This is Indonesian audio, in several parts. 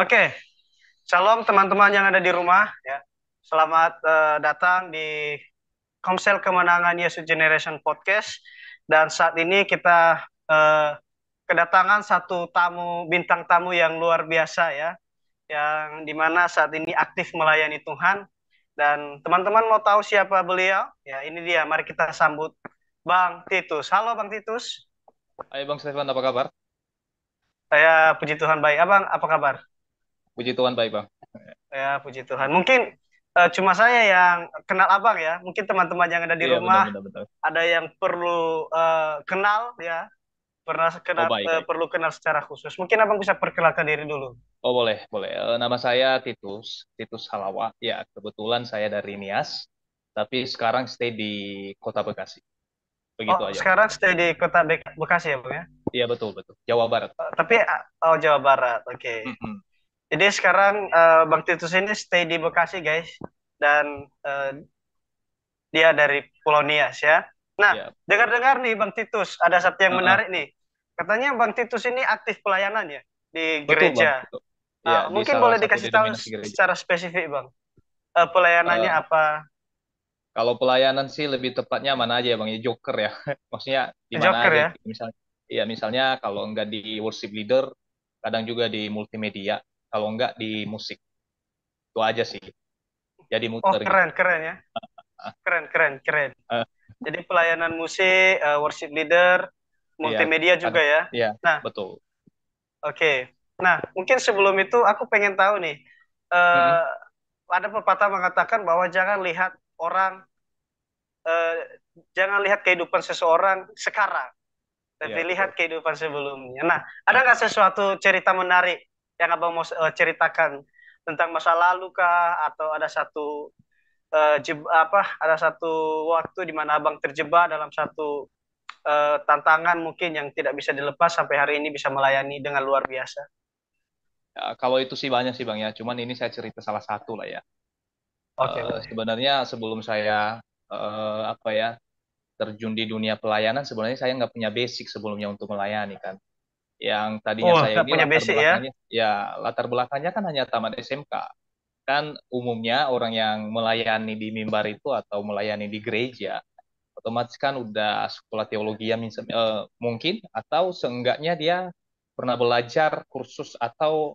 Oke, Shalom teman-teman yang ada di rumah ya. Selamat datang di Komsel Kemenangan Yesus Generation Podcast. Dan saat ini kita kedatangan satu bintang tamu yang luar biasa ya, yang dimana saat ini aktif melayani Tuhan. Dan teman-teman mau tahu siapa beliau? Ya, ini dia. Mari kita sambut Bang Titus. Halo Bang Titus. Hai Bang Stefan, apa kabar? Saya puji Tuhan baik. Abang, apa kabar? Puji Tuhan baik Bang. Ya, puji Tuhan. Mungkin cuma saya yang kenal abang ya. Mungkin teman-teman yang ada di Iya benar rumah benar benar. ada yang perlu kenal ya. Oh baik baik. Perlu kenal secara khusus. Mungkin abang bisa perkenalkan diri dulu. Oh boleh boleh. Nama saya Titus Halawa. Ya kebetulan saya dari Nias, tapi sekarang stay di Kota Bekasi. Begitu Oh, aja Bang. sekarang stay di kota Bekasi ya, Bang ya? Iya betul betul. Jawa Barat. Tapi oh, Jawa Barat. Oke. Mm-mm. Jadi sekarang Bang Titus ini stay di Bekasi, guys. Dan dia dari Pulau Nias ya. Nah, Ya betul. dengar-dengar nih Bang Titus, ada satu yang Heeh. menarik nih. Katanya Bang Titus ini aktif pelayanan ya di Betul Bang. gereja. Betul. Ya Nah, di mungkin salah boleh satu dikasih tahu denominasi gereja. secara spesifik, Bang. Pelayanannya Eh, apa? Kalau pelayanan sih lebih tepatnya mana aja ya Bang? Ya Joker ya. Maksudnya di mana Joker aja ya? gitu. Misalnya kalau enggak di worship leader, kadang juga di multimedia, kalau enggak di musik. Itu aja sih. Jadi Oh, muter gitu. keren, keren ya. Ah, Keren, keren, keren. eh, Jadi pelayanan musik, worship leader, iya, multimedia juga ya. iya, Nah, betul. oke. Nah, mungkin sebelum itu aku pengen tahu nih, Mm-mm. eh, ada pepatah mengatakan bahwa eh, jangan lihat kehidupan seseorang sekarang, tapi Iya, lihat betul. kehidupan sebelumnya. Nah, ada Ah, nggak ah. sesuatu cerita menarik yang abang mau ceritakan tentang masa lalu kah, atau ada satu waktu di mana abang terjebak dalam satu tantangan mungkin yang tidak bisa dilepas sampai hari ini bisa melayani dengan luar biasa. Ya, kalau itu sih banyak sih Bang ya. Cuman ini saya cerita salah satu lah ya. Oke, boleh. Sebenarnya sebelum saya apa ya terjun di dunia pelayanan, sebenarnya saya nggak punya basic sebelumnya untuk melayani kan. Yang tadinya Oh, saya nggak ini punya basic ya? latar belakangnya kan hanya tamat SMK. Kan umumnya orang yang melayani di mimbar itu atau melayani di gereja otomatis kan udah sekolah teologi ya mungkin atau seenggaknya dia pernah belajar kursus atau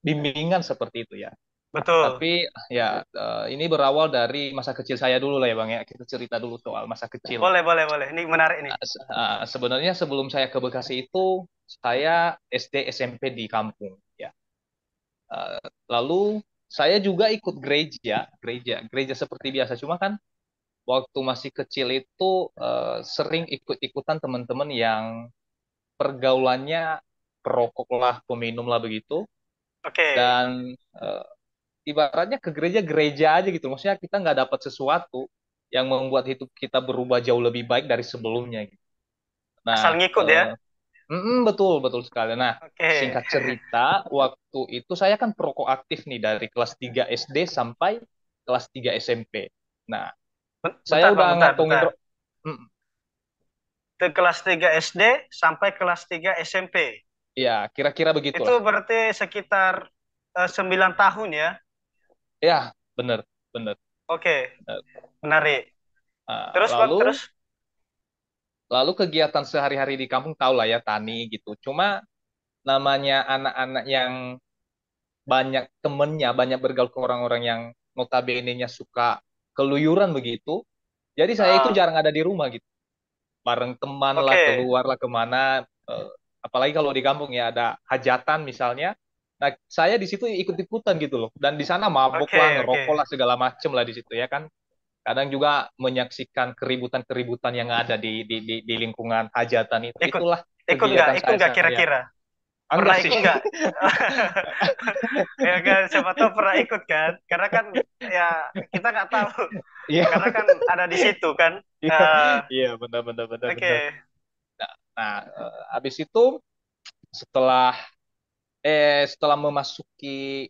bimbingan seperti itu ya. Betul. Tapi ya ini berawal dari masa kecil saya dulu lah ya Bang ya. Kita cerita dulu soal masa kecil. Boleh, boleh, boleh. Ini menarik nih. Sebenarnya sebelum saya ke Bekasi itu saya SD SMP di kampung ya. Lalu saya juga ikut gereja seperti biasa. Cuma kan waktu masih kecil itu sering ikut-ikutan teman-teman yang pergaulannya perokok lah, peminum lah begitu. Oke. Dan ibaratnya ke gereja-gereja aja gitu. Maksudnya kita nggak dapat sesuatu yang membuat hidup kita berubah jauh lebih baik dari sebelumnya gitu. Asal Nah, ngikut ya? betul betul sekali. Nah, Oke. singkat cerita, waktu itu saya kan perokok aktif nih dari kelas 3 SD sampai kelas 3 SMP. Nah, saya Bentar, Bang, udah bentar, ngantongin bentar. mm, Ke kelas 3 SD sampai kelas 3 SMP. ya kira-kira Itu begitulah. berarti sekitar 9 tahun ya? Ya, bener bener. Oke, bener. menarik. Ah, Terus, Bang, lalu terus? lalu kegiatan sehari-hari di kampung tau lah ya tani gitu. Cuma namanya anak-anak yang banyak temennya, banyak bergaul ke orang-orang yang notabene-nya suka keluyuran begitu. Jadi saya itu Ah, jarang ada di rumah gitu. Bareng teman lah, oke. keluar lah kemana. eh, Apalagi kalau di kampung ya ada hajatan misalnya. Nah, saya di situ ikut-ikutan gitu loh. Dan di sana mabuk lah, Oke, oke. ngerokok lah, segala macem lah di situ ya kan. Kadang juga menyaksikan keributan-keributan yang ada di lingkungan hajatan itu. Ikut. Itulah Ikut nggak? kegiatan Ikut nggak saya. kira-kira? Enggak Pernah sih. ikut nggak? Ya kan, siapa tahu pernah ikut kan? Karena kan ya kita nggak tahu. Iya, Karena kan ada di situ kan. iya, Eh, iya, benar, benar, benar, benar. oke. Nah, nah, habis itu setelah setelah memasuki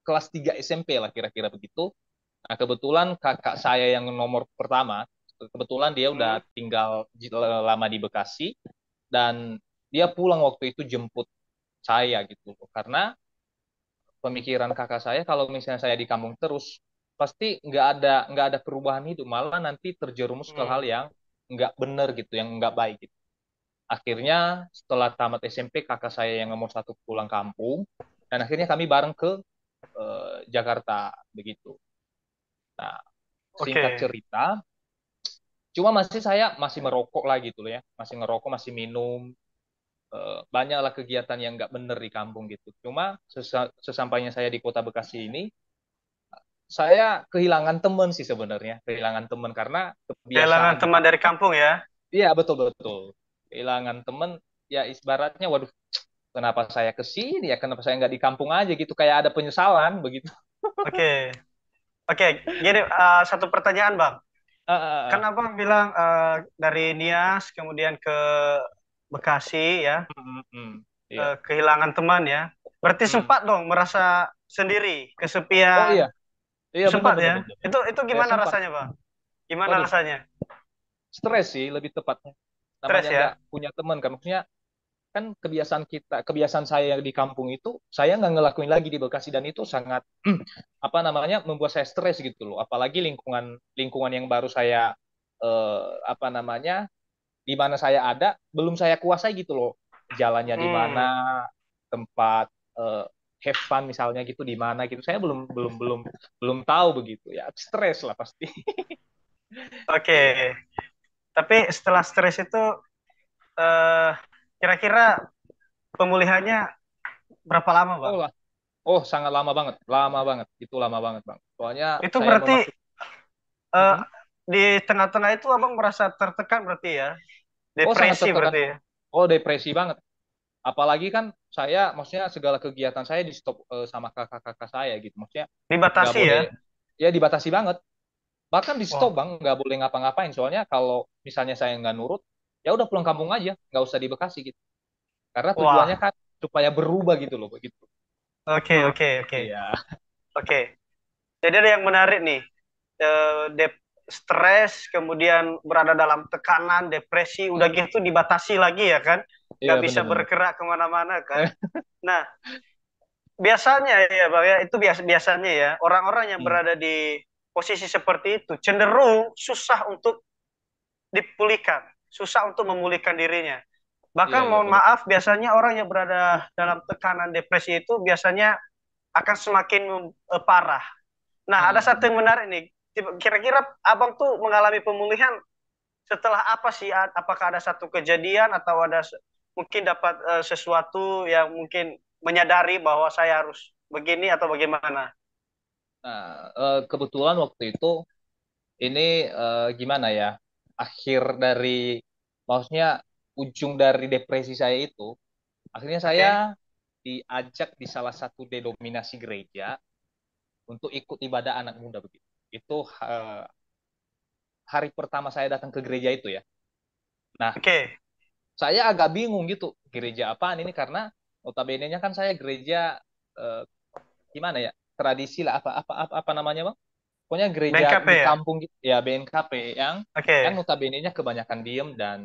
kelas 3 SMP lah kira-kira begitu. Nah, kebetulan kakak saya yang nomor pertama, kebetulan dia Hmm, udah tinggal lama di Bekasi dan dia pulang waktu itu jemput. saya gitu. Karena pemikiran kakak saya kalau misalnya saya di kampung terus pasti nggak ada perubahan hidup, malah nanti terjerumus ke hal Hmm. yang nggak benar gitu, yang nggak baik gitu. Akhirnya setelah tamat SMP kakak saya yang nomor satu pulang kampung dan akhirnya kami bareng ke Jakarta begitu. Nah, singkat Oke. cerita, cuma saya masih merokok lah gitu loh ya, masih ngerokok, masih minum, banyaklah kegiatan yang nggak bener di kampung gitu. Cuma sesampainya saya di kota Bekasi ini, saya kehilangan teman sih sebenarnya, kehilangan teman karena Kehilangan kebiasaan di teman kampung dari kan. kampung ya. Iya betul betul, kehilangan teman ya ibaratnya, waduh, kenapa saya ke sini ya, kenapa saya nggak di kampung aja gitu, kayak ada penyesalan begitu. Oke. Oke, gini satu pertanyaan Bang. Ah, Kan ah, ah. Abang bilang dari Nias kemudian ke Bekasi ya, Hmm, hmm. Iya. kehilangan teman ya. Berarti Hmm. sempat dong merasa sendiri, Oh iya, kesepian. iya benar Sempat benar ya. benar. Itu Saya gimana sempat, rasanya Bang? Gimana waduh, rasanya? stres sih lebih tepatnya. Stres Namanya nggak ya? punya teman kan, maksudnya kan kebiasaan saya di kampung itu saya nggak ngelakuin lagi di Bekasi dan itu sangat apa namanya membuat saya stres gitu loh. Apalagi lingkungan lingkungan yang baru saya apa namanya di mana saya ada belum saya kuasai gitu loh. Jalannya di mana, Hmm. tempat eh, have fun misalnya gitu di mana gitu. Saya belum belum belum belum tahu begitu ya. Stres lah pasti. Oke. Iya. Tapi setelah stres itu eh kira-kira pemulihannya berapa lama Oh Bang? lah. Oh, sangat lama banget. Lama banget. Itu lama banget, Bang. Soalnya Itu saya berarti memasuk. eh, Mm-mm. di tengah-tengah itu Abang merasa tertekan berarti ya? Oh, sangat Depresi tertekan. berarti ya? Oh, depresi banget. Apalagi kan saya, maksudnya segala kegiatan saya di stop sama kakak-kakak saya gitu. Maksudnya nggak Dibatasi boleh, ya? ya dibatasi banget. Bahkan di stop Wah, bang, nggak boleh ngapa-ngapain. Soalnya kalau misalnya saya nggak nurut, ya udah pulang kampung aja, nggak usah di Bekasi gitu. Karena tujuannya wah. kan supaya berubah gitu loh, begitu. Oke, oke, oke. Iya, Oke. Jadi ada yang menarik nih. Stres, kemudian berada dalam tekanan, depresi, udah gitu dibatasi lagi ya kan? iya Nggak bisa benar-benar. bergerak kemana-mana kan? Nah, biasanya ya Bang ya, itu biasanya ya, orang-orang yang Hmm. berada di posisi seperti itu cenderung susah untuk dipulihkan, susah untuk memulihkan dirinya. Iya, Bahkan iya mohon benar. maaf, biasanya orang yang berada dalam tekanan depresi itu biasanya akan semakin parah. Nah, ada satu Hmm. yang menarik nih. Kira-kira Abang tuh mengalami pemulihan setelah apa sih? Apakah ada satu kejadian atau ada mungkin dapat sesuatu yang mungkin menyadari bahwa saya harus begini atau bagaimana? Nah, kebetulan waktu itu ini gimana ya? Akhir dari, maksudnya ujung dari depresi saya itu, akhirnya saya Oke. diajak di salah satu denominasi gereja untuk ikut ibadah anak muda begitu. Itu hari pertama saya datang ke gereja itu ya. Nah, Oke. saya agak bingung gitu, gereja apaan ini karena notabene-nya kan saya gereja eh, gimana ya? Tradisi lah, apa namanya, Bang? Pokoknya gereja BNKP di ya? kampung gitu ya, BNKP yang Oke. notabene-nya kebanyakan diem dan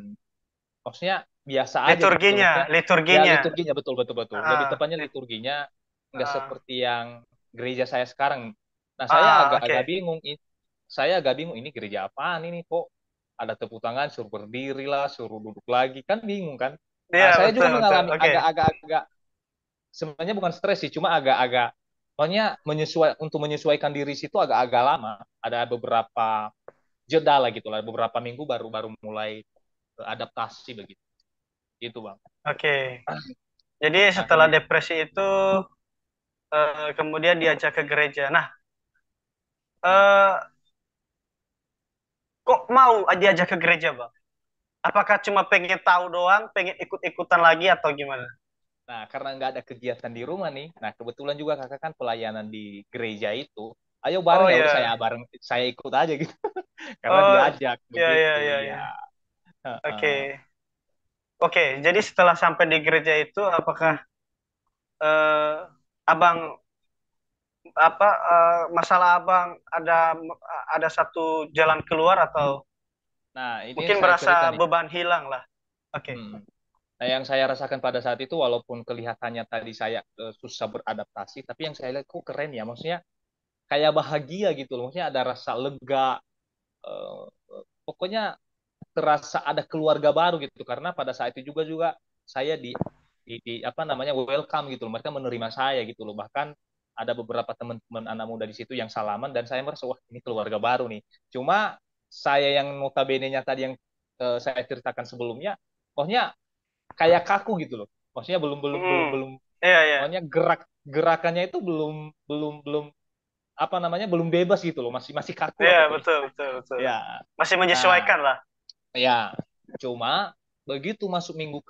maksudnya biasa aja gitu, Liturginya, maksudnya ya liturginya. liturginya betul betul betul, lebih Ah, tepatnya liturginya nggak ah, seperti yang gereja saya sekarang. Nah, saya oke. agak-agak bingung, saya agak bingung ini gereja apaan ini, kok ada tepuk tangan suruh berdiri lah, suruh duduk lagi, kan bingung kan. Iya, Nah, saya betul, juga betul. mengalami Oke. agak-agak, sebenarnya bukan stres sih, cuma agak-agak, pokoknya untuk menyesuaikan diri situ agak-agak lama, ada beberapa jeda lah gitu lah, beberapa minggu baru baru mulai adaptasi begitu, gitu bang. Oke. Jadi Nah, setelah depresi itu kemudian diajak ke gereja. Nah, eh, kok mau diajak ke gereja, Bang? Apakah cuma pengen tahu doang, pengen ikut-ikutan lagi atau gimana? nah, karena nggak ada kegiatan di rumah nih, nah kebetulan juga kakak kan pelayanan di gereja itu, ayo bareng Oh ya udah saya ya. bareng, saya ikut aja gitu, karena Oh, diajak ya ya begitu ya ya. ya. Heeh. Oke. Oke, jadi setelah sampai di gereja itu apakah eh, Abang masalah Abang ada satu jalan keluar atau Nah, ini mungkin saya cerita merasa nih. beban hilang lah. Oke. Hmm. Nah, yang saya rasakan pada saat itu, walaupun kelihatannya tadi saya susah beradaptasi, tapi yang saya lihat kok keren ya. Maksudnya kayak bahagia gitu loh. Maksudnya ada rasa lega. eh, Pokoknya terasa ada keluarga baru gitu. Karena pada saat itu juga juga saya apa namanya welcome gitu loh. Mereka menerima saya gitu loh. Bahkan ada beberapa teman-teman anak muda di situ yang salaman dan saya merasa wah ini keluarga baru nih. Cuma saya yang notabene-nya tadi yang saya ceritakan sebelumnya, maksudnya kayak kaku gitu loh. Maksudnya belum belum belum Hmm. belum Iya, iya. maksudnya gerakannya itu belum belum belum apa namanya belum bebas gitu loh. Masih masih kaku lah Iya, pokoknya. betul, betul, betul. Ya. Masih Nah, menyesuaikan lah. ya. Cuma begitu masuk minggu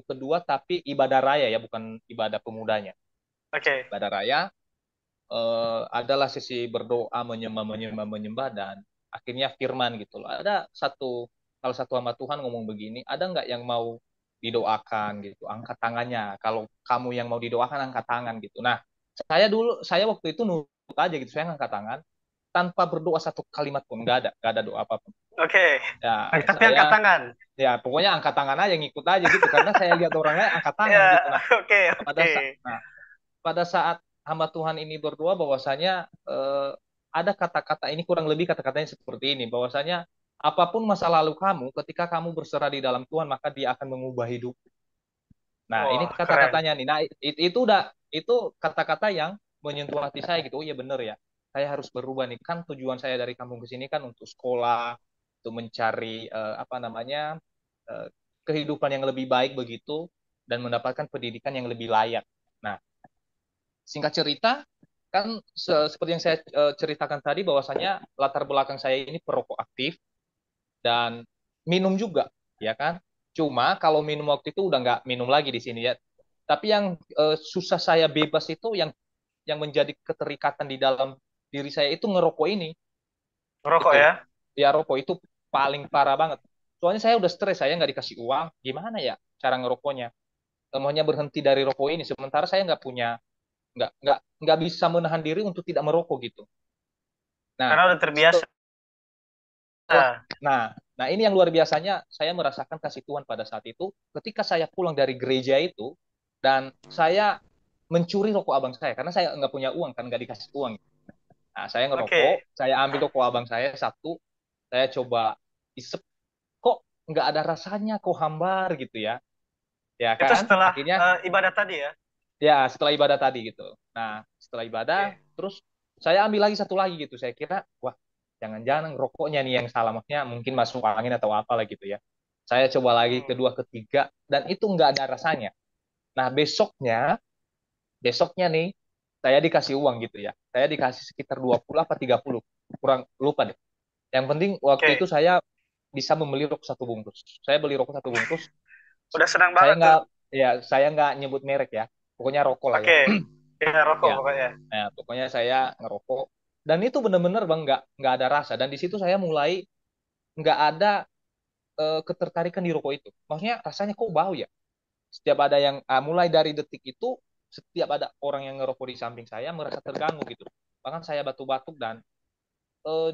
kedua tapi ibadah raya ya, bukan ibadah pemudanya. Oke. Ibadah raya adalah sesi berdoa menyembah menyembah menyembah dan akhirnya firman gitu loh. Ada salah satu hamba Tuhan ngomong begini, ada nggak yang mau didoakan gitu, angkat tangannya. Kalau kamu yang mau didoakan angkat tangan gitu. Nah, saya waktu itu nurut aja gitu, saya angkat tangan tanpa berdoa satu kalimat pun, nggak ada doa apapun. Oke. Ya, Tapi angkat saya tangan. ya pokoknya angkat tangan aja ngikut aja gitu karena saya lihat orang lain angkat tangan Ya, gitu. Nah, oke, pada oke. saat pada saat hamba Tuhan ini berdoa bahwasanya ada kata-kata ini kurang lebih kata-katanya seperti ini bahwasanya apapun masa lalu kamu ketika kamu berserah di dalam Tuhan maka dia akan mengubah hidup. Nah, ini Wah, keren. kata-katanya nih. Nah, itu udah itu kata-kata yang menyentuh hati saya gitu. Oh iya bener ya. Saya harus berubah nih. Kan tujuan saya dari kampung ke sini kan untuk sekolah, untuk mencari apa namanya eh, kehidupan yang lebih baik begitu dan mendapatkan pendidikan yang lebih layak. Nah, singkat cerita kan seperti yang saya ceritakan tadi bahwasanya latar belakang saya ini perokok aktif dan minum juga, ya kan? Cuma kalau minum waktu itu udah nggak minum lagi di sini ya. Tapi yang susah saya bebas itu yang menjadi keterikatan di dalam diri saya itu ngerokok ini. Ngerokok Itu ya? ya rokok itu paling parah banget. Soalnya saya udah stres, saya nggak dikasih uang, gimana ya cara ngerokoknya? Maunya berhenti dari rokok ini, sementara saya nggak punya nggak bisa menahan diri untuk tidak merokok gitu. Nah, Karena udah terbiasa. setelah nah nah ini yang luar biasanya saya merasakan kasih Tuhan pada saat itu ketika saya pulang dari gereja itu dan saya mencuri rokok abang saya karena saya nggak punya uang kan nggak dikasih uang. Nah, saya ngerokok, Oke. saya ambil rokok abang saya satu, saya coba isep, kok nggak ada rasanya, kok hambar gitu ya, ya Itu kan? setelah Akhirnya ibadah tadi ya? ya setelah ibadah tadi gitu. Nah, setelah ibadah, Oke. terus saya ambil lagi satu lagi gitu. Saya kira, wah, jangan-jangan rokoknya nih yang salah. Maksudnya mungkin masuk angin atau apalah gitu ya. Saya coba lagi Hmm. kedua, ketiga, dan itu nggak ada rasanya. Nah, besoknya nih, saya dikasih uang gitu ya. Saya dikasih sekitar 20 apa 30. Kurang lupa deh. Yang penting waktu itu Oke. saya bisa membeli rokok satu bungkus. Saya beli rokok satu bungkus. Udah senang Saya banget tuh. nggak, ya saya nggak nyebut merek ya. Pokoknya rokok lah ya. Oke. Ya, rokok Ya, pokoknya. nah, pokoknya saya ngerokok dan itu bener-bener bang nggak ada rasa dan di situ saya mulai nggak ada ketertarikan di rokok itu. Maksudnya rasanya kok bau ya. Setiap ada yang mulai dari detik itu setiap ada orang yang ngerokok di samping saya merasa terganggu gitu. Bahkan saya batuk-batuk dan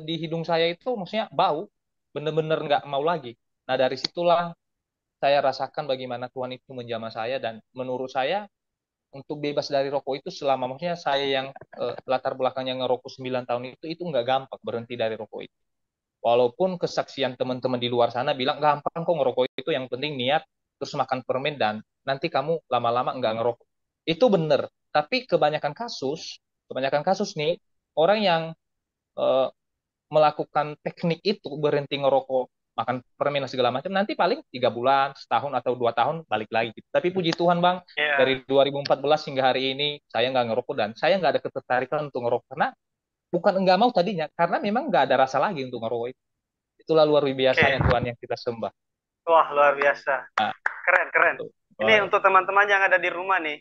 di hidung saya itu maksudnya bau bener-bener nggak mau lagi. Nah dari situlah saya rasakan bagaimana Tuhan itu menjamah saya dan menurut saya untuk bebas dari rokok itu selama maksudnya saya yang latar belakangnya ngerokok 9 tahun itu nggak gampang berhenti dari rokok itu. Walaupun kesaksian teman-teman di luar sana bilang gampang kok ngerokok itu yang penting niat terus makan permen dan nanti kamu lama-lama nggak ngerokok. Itu benar. Tapi kebanyakan kasus nih orang yang eh, melakukan teknik itu berhenti ngerokok makan permen dan segala macam nanti paling 3 bulan setahun atau 2 tahun balik lagi gitu. Tapi puji Tuhan bang Iya. dari 2014 hingga hari ini saya nggak ngerokok dan saya nggak ada ketertarikan untuk ngerokok karena bukan nggak mau tadinya karena memang nggak ada rasa lagi untuk ngerokok itu. Itulah luar biasanya Oke. Tuhan yang kita sembah. Wah, luar biasa. Nah, Keren, keren. itu. Ini Wah, untuk teman-teman yang ada di rumah nih.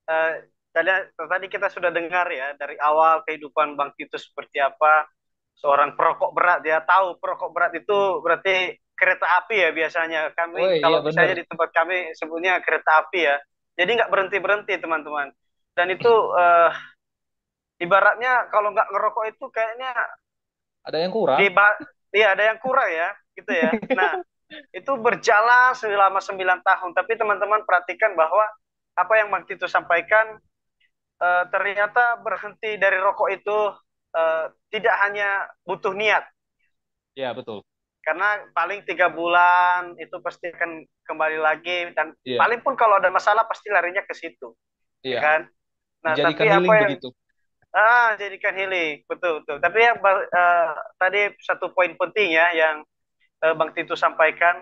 Eh, tadi kita sudah dengar ya dari awal kehidupan Bang Titus seperti apa. Seorang perokok berat, dia tahu perokok berat itu berarti kereta api ya biasanya. oh Kami iya kalau bener. misalnya di tempat kami sebutnya kereta api ya. Jadi nggak berhenti berhenti teman-teman. Dan itu ibaratnya kalau nggak ngerokok itu kayaknya Ada yang di kurang. iya ada yang kurang ya gitu ya. Nah, Itu berjalan selama 9 tahun. Tapi teman-teman perhatikan bahwa apa yang Bang Tito sampaikan, ternyata berhenti dari rokok itu tidak hanya butuh niat, Iya, betul. karena paling 3 bulan itu pasti akan kembali lagi, dan Iya, paling pun kalau ada masalah pasti larinya ke situ, ya iya. kan? Nah, tapi Dijadikan apa healing yang begitu. jadikan healing, betul betul. Tapi yang tadi satu poin penting ya yang Bang Tito sampaikan,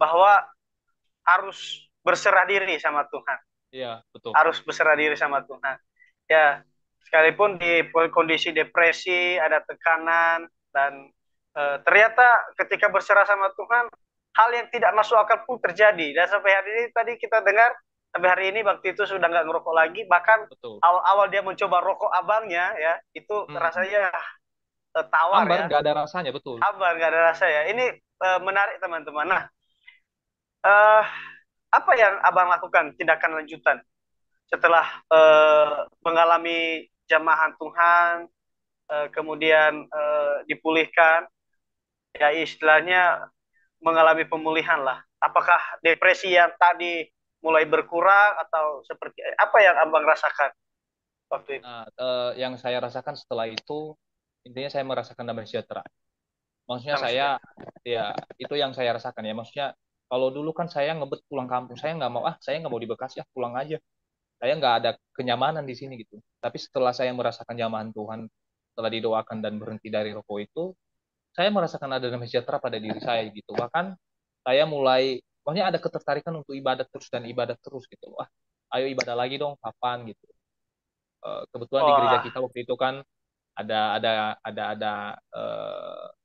bahwa harus berserah diri sama Tuhan, Iya, betul. harus berserah diri sama Tuhan. Ya, sekalipun di kondisi depresi, ada tekanan, dan ternyata ketika berserah sama Tuhan, hal yang tidak masuk akal pun terjadi. Dan sampai hari ini tadi kita dengar, sampai hari ini Bang Titus sudah nggak ngerokok lagi. Bahkan Betul. awal-awal dia mencoba rokok abangnya, ya itu Mm-mm. rasanya tawar Hambar ya, nggak ada rasanya, betul. hambar nggak ada rasa ya. Ini menarik teman-teman. Nah, eh, apa yang abang lakukan tindakan lanjutan setelah mengalami jamahan Tuhan, kemudian dipulihkan, ya istilahnya mengalami pemulihan lah. Apakah depresi yang tadi mulai berkurang atau seperti apa yang abang rasakan waktu itu? Nah, yang saya rasakan setelah itu, intinya saya merasakan damai sejahtera. Maksudnya Sama saya, saja. ya itu yang saya rasakan ya. Maksudnya kalau dulu kan saya ngebet pulang kampung, saya nggak mau, saya nggak mau di Bekasi, pulang aja. Saya nggak ada kenyamanan di sini gitu. Tapi setelah saya merasakan jamahan Tuhan, setelah didoakan dan berhenti dari rokok itu, saya merasakan ada damai sejahtera pada diri saya gitu. Bahkan saya mulai, maksudnya ada ketertarikan untuk ibadah terus dan ibadah terus gitu. Wah, ayo ibadah lagi dong, kapan gitu. Kebetulan di gereja Wah, kita waktu itu kan ada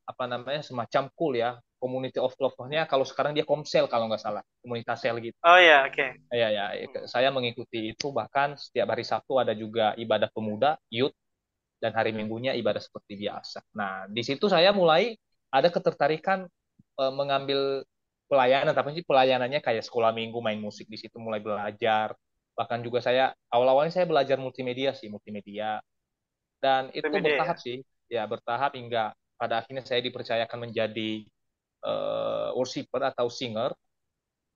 apa namanya, semacam cool ya, community of love-nya, kalau sekarang dia komsel kalau nggak salah, komunitas sel gitu. oh ya, oke. Ya, ya, saya mengikuti itu, bahkan setiap hari Sabtu ada juga ibadah pemuda, youth, dan hari Minggunya ibadah seperti biasa. Nah, di situ saya mulai ada ketertarikan mengambil pelayanan, tapi sih pelayanannya kayak sekolah minggu, main musik di situ, mulai belajar. Bahkan juga saya awal-awalnya saya belajar multimedia sih, multimedia, dan itu Media ya. bertahap sih, ya bertahap hingga pada akhirnya saya dipercayakan menjadi worshiper atau singer,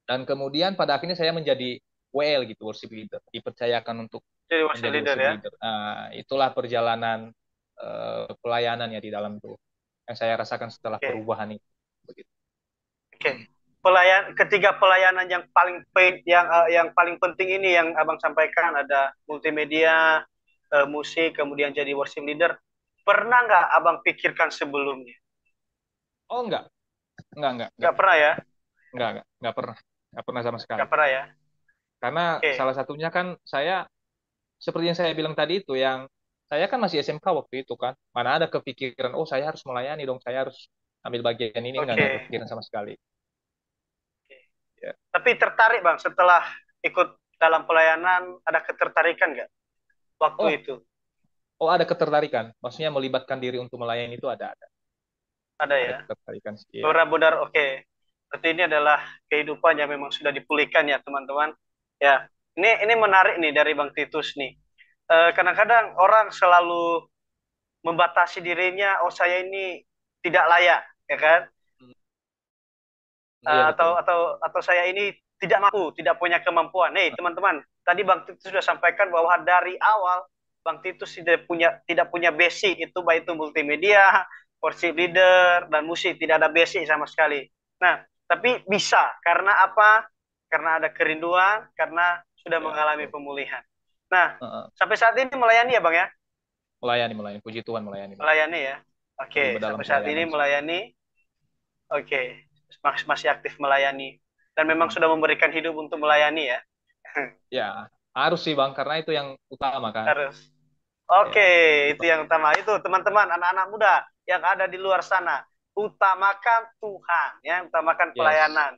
dan kemudian pada akhirnya saya menjadi WL gitu, worship leader, dipercayakan untuk Jadi worship menjadi leader worship ya. leader. Nah, itulah perjalanan pelayanan ya di dalam itu yang saya rasakan setelah Oke, perubahan itu. Begitu. oke. Ketiga pelayanan yang yang paling penting ini yang abang sampaikan, ada multimedia, musik, kemudian jadi worship leader. Pernah nggak abang pikirkan sebelumnya? Oh, enggak, Nggak pernah ya? enggak pernah sama sekali. Nggak pernah ya? Karena Oke, salah satunya kan saya, seperti yang saya bilang tadi itu, yang saya kan masih SMK waktu itu kan, mana ada kepikiran, oh saya harus melayani dong, saya harus ambil bagian ini, enggak oke. kepikiran sama sekali. Ya. Tapi tertarik bang setelah ikut dalam pelayanan, ada ketertarikan nggak Oh, waktu itu? oh, ada ketertarikan, maksudnya melibatkan diri untuk melayani itu Ada ada ya? ketertarikan sih ya. Benar-benar oke. Berarti ini adalah kehidupan yang memang sudah dipulihkan ya teman-teman. Ya, ini menarik nih dari Bang Titus nih. Kadang-kadang orang selalu membatasi dirinya, oh saya ini tidak layak, ya kan? Hmm, iya betul. Atau saya ini tidak mampu, tidak punya kemampuan. Nih teman-teman, tadi Bang Titus sudah sampaikan bahwa dari awal Bang Titus tidak punya basic itu, baik itu multimedia, worship leader, dan musik, tidak ada basic sama sekali. Nah, tapi bisa karena apa? Karena ada kerinduan, karena sudah Ya mengalami betul. pemulihan. Nah, Heeh. sampai saat ini melayani ya Bang ya? Melayani, melayani, puji Tuhan, melayani, melayani. Melayani ya. Oke, Terlibat dalam sampai saat ini pelayanan sih. melayani. Oke, masih aktif melayani dan memang Mm-mm. sudah memberikan hidup untuk melayani ya. Ya, harus sih Bang, karena itu yang utama kan. Harus. Oke, Ya, itu yang utama. Itu teman-teman, anak-anak muda yang ada di luar sana, utamakan Tuhan ya, utamakan yes, pelayanan.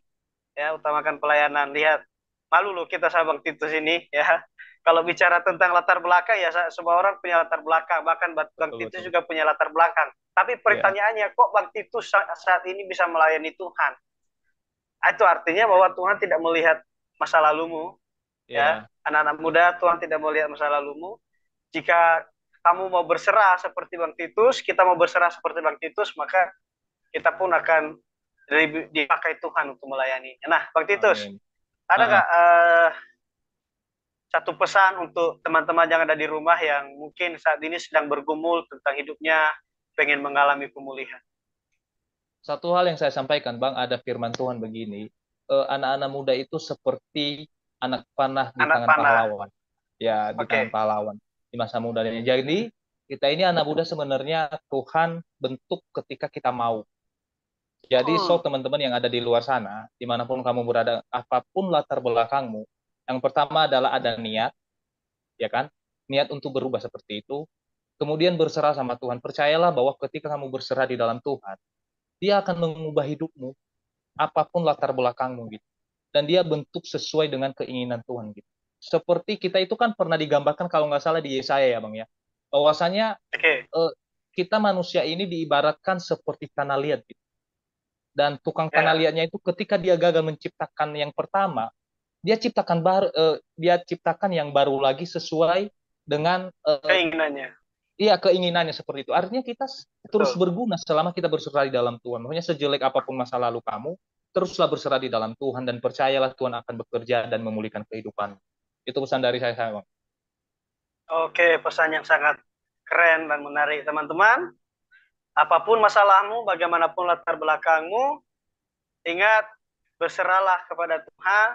Ya, utamakan pelayanan. Lihat, malu loh kita sama Bang Titus ini ya. Kalau bicara tentang latar belakang ya, semua orang punya latar belakang, bahkan Bang betul Titus betul. juga punya latar belakang. Tapi Ya, pertanyaannya, kok Bang Titus saat ini bisa melayani Tuhan? Itu artinya bahwa Tuhan tidak melihat masa lalumu, ya. ya, Anak-anak muda, Tuhan tidak melihat masa lalumu. Jika kamu mau berserah seperti Bang Titus, kita mau berserah seperti Bang Titus, maka kita pun akan dipakai Tuhan untuk melayaninya. Nah, Bang Titus, Amin. ada Ah, nggak ah. satu pesan untuk teman-teman yang ada di rumah yang mungkin saat ini sedang bergumul tentang hidupnya, pengen mengalami pemulihan? Satu hal yang saya sampaikan, Bang, ada firman Tuhan begini, anak-anak muda itu seperti anak panah di Anak tangan panah. pahlawan. Ya, di tangan Oke. pahlawan di masa mudanya. Jadi, kita ini anak muda sebenarnya Tuhan bentuk ketika kita mau. Jadi, Hmm. teman-teman yang ada di luar sana, dimanapun kamu berada, apapun latar belakangmu, yang pertama adalah ada niat, ya kan? Niat untuk berubah seperti itu. Kemudian berserah sama Tuhan. Percayalah bahwa ketika kamu berserah di dalam Tuhan, Dia akan mengubah hidupmu apapun latar belakangmu gitu. Dan dia bentuk sesuai dengan keinginan Tuhan gitu. Seperti kita itu kan pernah digambarkan kalau nggak salah di Yesaya ya Bang ya. Bahwasanya Oke. eh, kita manusia ini diibaratkan seperti tanah liat gitu. Dan tukang tanah Ya. liatnya itu ketika dia gagal menciptakan yang pertama, dia ciptakan yang baru lagi sesuai dengan Keinginannya. iya keinginannya seperti itu. Artinya kita terus Betul. berguna selama kita berserah di dalam Tuhan. Makanya sejelek apapun masa lalu kamu, teruslah berserah di dalam Tuhan dan percayalah Tuhan akan bekerja dan memulihkan kehidupan. Itu pesan dari saya, Bang. Oke, pesan yang sangat keren dan menarik, teman-teman. Apapun masalahmu, bagaimanapun latar belakangmu, ingat, berserahlah kepada Tuhan,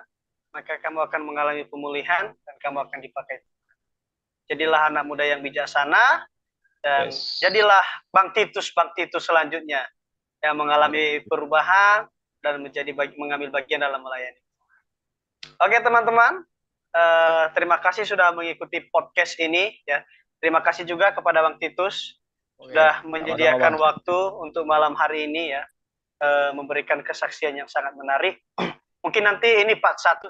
maka kamu akan mengalami pemulihan dan kamu akan dipakai. Jadilah anak muda yang bijaksana dan Yes. jadilah Bang Titus selanjutnya yang mengalami perubahan dan mengambil bagian dalam melayani. Oke, teman-teman, terima kasih sudah mengikuti podcast ini ya. Terima kasih juga kepada Bang Titus Oke, sudah sama-sama, Bang. menyediakan waktu untuk malam hari ini ya, memberikan kesaksian yang sangat menarik. Mungkin nanti ini part satu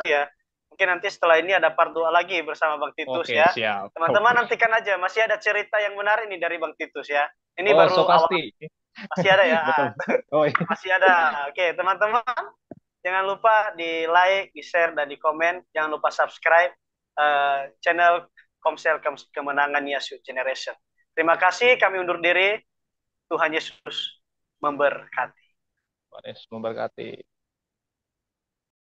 ya. Mungkin nanti setelah ini ada part 2 lagi bersama Bang Titus Oke, ya. siap. Teman-teman Oke. nantikan aja, masih ada cerita yang menarik nih dari Bang Titus ya. Ini Oh, so baru awal, pasti. masih ada ya. Betul. Oh, iya. Masih ada. Oke, teman-teman, jangan lupa di like, di share, dan di komen. Jangan lupa subscribe channel Komsel Kemenangan Yesus Generation. Terima kasih, kami undur diri. Tuhan Yesus memberkati. Tuhan Yesus memberkati.